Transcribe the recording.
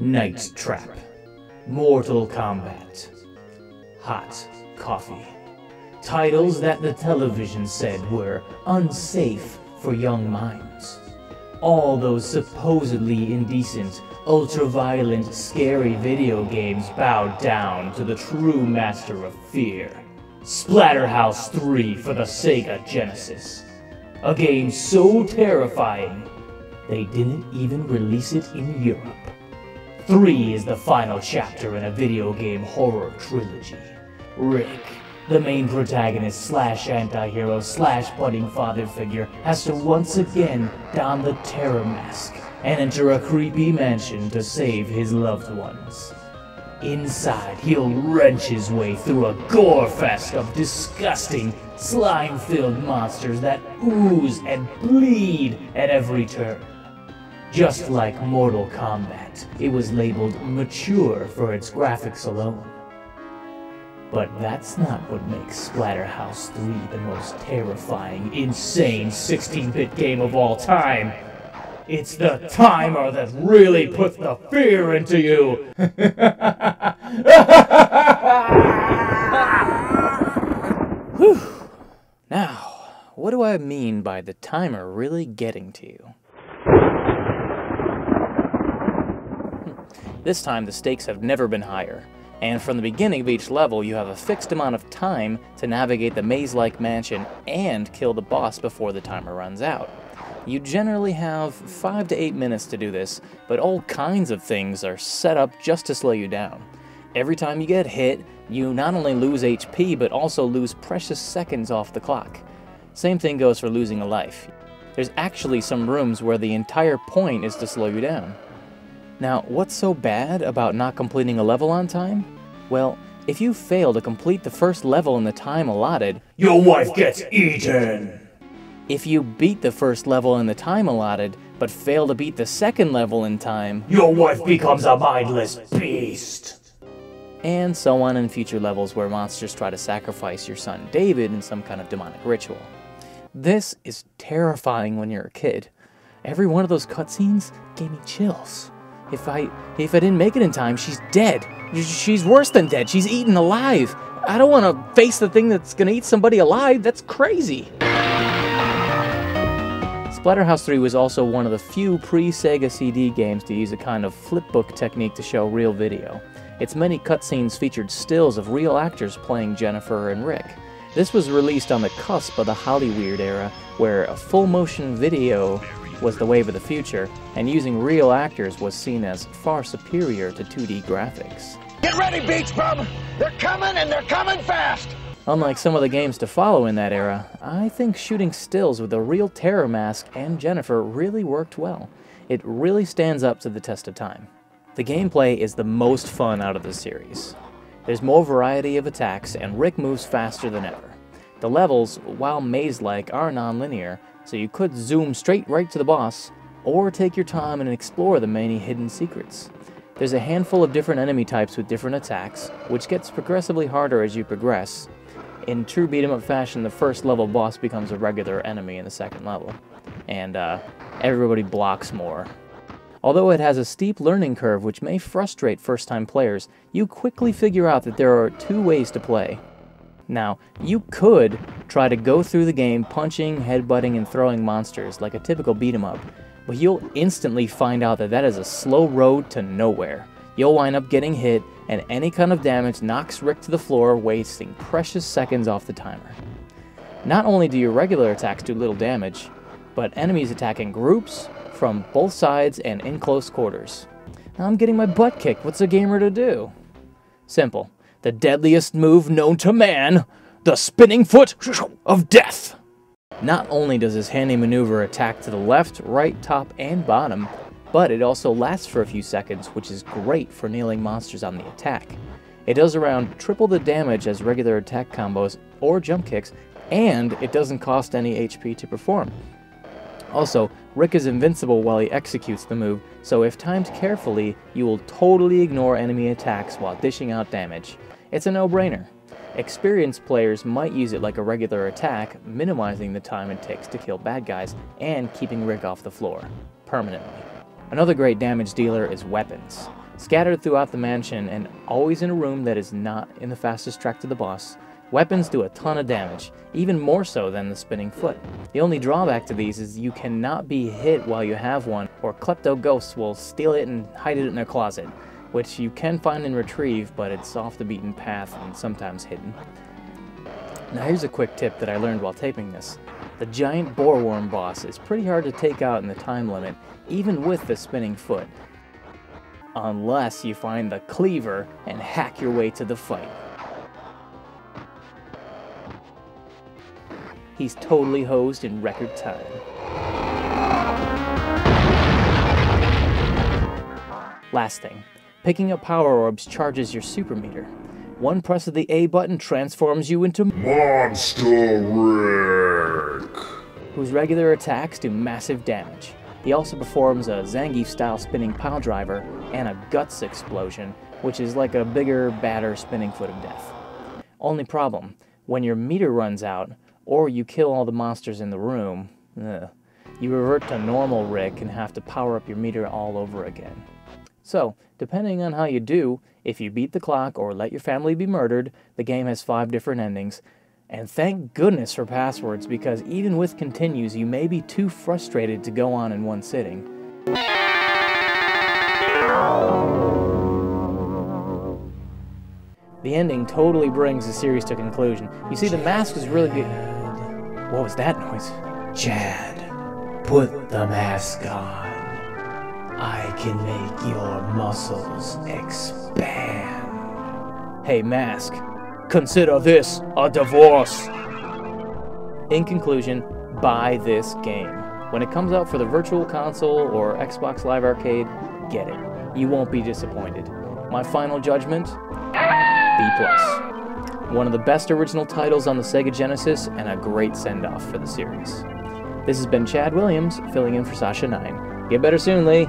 Night Trap, Mortal Kombat, Hot Coffee. Titles that the television said were unsafe for young minds. All those supposedly indecent, ultra-violent, scary video games bowed down to the true master of fear. Splatterhouse 3 for the Sega Genesis. A game so terrifying, they didn't even release it in Europe. 3 is the final chapter in a video game horror trilogy. Rick, the main protagonist slash anti-hero slash budding father figure, has to once again don the terror mask and enter a creepy mansion to save his loved ones. Inside, he'll wrench his way through a gore fest of disgusting, slime-filled monsters that ooze and bleed at every turn. Just like Mortal Kombat, it was labeled mature for its graphics alone. But that's not what makes Splatterhouse 3 the most terrifying, insane 16-bit game of all time. It's the timer that really puts the fear into you! Whew. Now, what do I mean by the timer really getting to you? This time the stakes have never been higher, and from the beginning of each level you have a fixed amount of time to navigate the maze-like mansion and kill the boss before the timer runs out. You generally have 5 to 8 minutes to do this, but all kinds of things are set up just to slow you down. Every time you get hit, you not only lose HP, but also lose precious seconds off the clock. Same thing goes for losing a life. There's actually some rooms where the entire point is to slow you down. Now, what's so bad about not completing a level on time? Well, if you fail to complete the first level in the time allotted, your wife gets eaten! If you beat the first level in the time allotted, but fail to beat the second level in time, your wife becomes a mindless beast! And so on in future levels where monsters try to sacrifice your son David in some kind of demonic ritual. This is terrifying when you're a kid. Every one of those cutscenes gave me chills. If I didn't make it in time, she's dead. She's worse than dead. She's eaten alive. I don't want to face the thing that's gonna eat somebody alive. That's crazy. Splatterhouse 3 was also one of the few pre-Sega CD games to use a kind of flipbook technique to show real video. Its many cutscenes featured stills of real actors playing Jennifer and Rick. This was released on the cusp of the Hollyweird era, where a full-motion video was the wave of the future, and using real actors was seen as far superior to 2D graphics. Get ready, Beach Bum! They're coming, and they're coming fast! Unlike some of the games to follow in that era, I think shooting stills with a real terror mask and Jennifer really worked well. It really stands up to the test of time. The gameplay is the most fun out of the series. There's more variety of attacks, and Rick moves faster than ever. The levels, while maze-like, are non-linear, so you could zoom straight right to the boss, or take your time and explore the many hidden secrets. There's a handful of different enemy types with different attacks, which gets progressively harder as you progress. In true beat-em-up fashion, the first level boss becomes a regular enemy in the second level, and everybody blocks more. Although it has a steep learning curve which may frustrate first-time players, you quickly figure out that there are 2 ways to play. Now, you could try to go through the game punching, headbutting, and throwing monsters like a typical beat-em-up, but you'll instantly find out that that is a slow road to nowhere. You'll wind up getting hit, and any kind of damage knocks Rick to the floor, wasting precious seconds off the timer. Not only do your regular attacks do little damage, but enemies attack in groups, from both sides, and in close quarters. Now I'm getting my butt kicked. What's a gamer to do? Simple. The deadliest move known to man, the spinning foot of death. Not only does this handy maneuver attack to the left, right, top, and bottom, but it also lasts for a few seconds, which is great for nailing monsters on the attack. It does around triple the damage as regular attack combos or jump kicks, and it doesn't cost any HP to perform. Also, Rick is invincible while he executes the move, so if timed carefully, you will totally ignore enemy attacks while dishing out damage. It's a no-brainer. Experienced players might use it like a regular attack, minimizing the time it takes to kill bad guys and keeping Rick off the floor permanently. Another great damage dealer is weapons. Scattered throughout the mansion and always in a room that is not in the fastest track to the boss, weapons do a ton of damage, even more so than the spinning foot. The only drawback to these is you cannot be hit while you have one, or klepto ghosts will steal it and hide it in their closet, which you can find and retrieve, but it's off the beaten path and sometimes hidden. Now here's a quick tip that I learned while taping this. The giant boreworm boss is pretty hard to take out in the time limit, even with the spinning foot, unless you find the cleaver and hack your way to the fight. He's totally hosed in record time. Last thing, picking up power orbs charges your super meter. One press of the A button transforms you into Monster Rick, whose regular attacks do massive damage. He also performs a Zangief-style spinning pile driver and a guts explosion, which is like a bigger, badder spinning foot of death. Only problem, when your meter runs out, or you kill all the monsters in the room, you revert to normal Rick and have to power up your meter all over again. So, depending on how you do, if you beat the clock or let your family be murdered, the game has 5 different endings. And thank goodness for passwords, because even with continues, you may be too frustrated to go on in one sitting. The ending totally brings the series to conclusion. You see, the mask was really good. What was that noise? Chad, put the mask on. I can make your muscles expand. Hey, mask. Consider this a divorce! In conclusion, buy this game. When it comes out for the Virtual Console or Xbox Live Arcade, get it. You won't be disappointed. My final judgment? B+. One of the best original titles on the Sega Genesis and a great send-off for the series. This has been Chad Williams, filling in for Sasha 9. Get better soon, Lee!